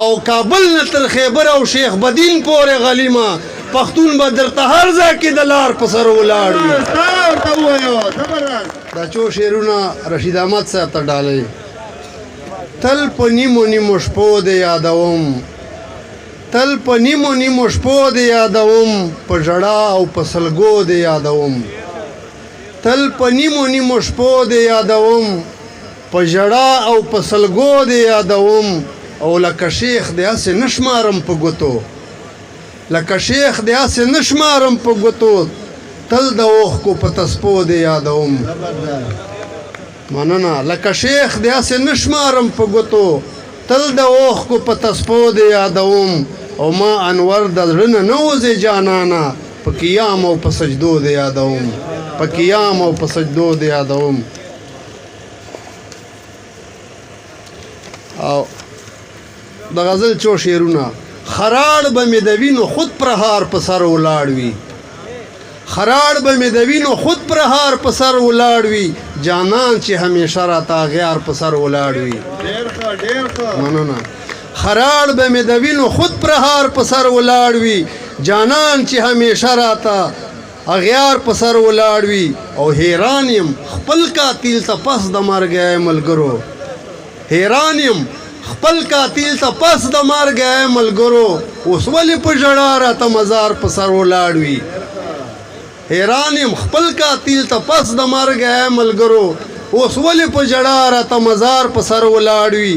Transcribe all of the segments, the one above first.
او کابل نه تر خیبر او شیخ بدین پورې غلیمه پښتون به درته هر ځای کې د لار په سر ولاړ وي دا څو شعرونه رشید احمد صاحب ته ډالۍ تل په نیمو نیمو شپو د یادوم تل په نیمو نیمو شپو د یادوم په ژړا او په سلګو د یادوم تل په نیمو نیمو شپو د یادوم په ژړا او په سلګو د یادوم او لکه شیخ د هسې نه شمارم په ګوتو لکه شیخ د هسې نه شمارم په ګوتو تل د اوښکو په تسپو د یادوم مننه لکه شیخ د هسې نه شمارم په ګوتو تل د اوښکو په تسپو د یادوم او ما انور د زړه نه وځې جانانه په قیام او په سجدو د یادوم په قیام او په سجدو د یادوم او د غزل څو شعرونه خراړ به مې د وینو خود پرهار په سر ولاړ وي خراړ به مې د وینو خود پرهار په سر ولاړ وي جانان چې همیشه راته اغیار په سر ولاړ وي مننه خراړ به مې د وینو خود پرهار په سر ولاړ وي جانان چې همیشه راته اغیار په سر ولاړ وي او حیران یم خپل قاتل ته پس د مرګ ملګرو حیران یم خپل قاتل ته پس د مرګ ملګرو اوس ولې په ژړا راته مزار په سر ولاړ وي حیران یم خپل قاتل ته پس د مرګ ملګرو اوس ولې په ژړا راته مزار په سر ولاړ وي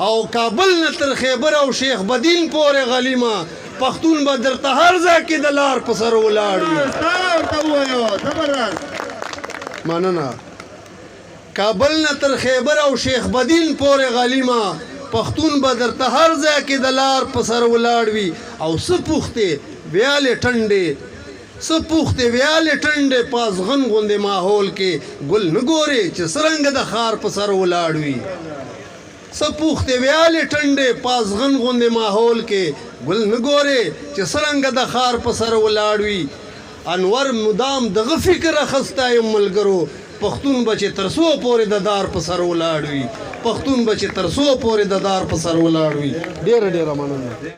او کابل نه تر خیبر او شیخ بدین پورې غلیمه پښتون به درته هر ځای کې د لار په سر ولاړ وي مننه کابل نه تر خیبر او شیخ بدین پورې غلیمه پښتون به درته هر ځای کې د لار په سر ولاړ وي او څه پوښتې ویالې ټنډې څه پوښتې ویالې ټنډې پازغن غوندې ماحول کې ګل نه ګورې چې څرنګه د خار په سر ولاړ وي څه پوښتې ویالې ټنډې پازغن غوندې ماحول کې ګل نه ګورې چې څرنګه د خار په سر ولاړ وي انور مدام دغه فکر اخستی یم ملګرو پښتون به چې تر څو پورې د دار په سر ولاړ وي پښتون به چې تر څو پورې د دار په سر ولاړ وي ډېره ډېره مننه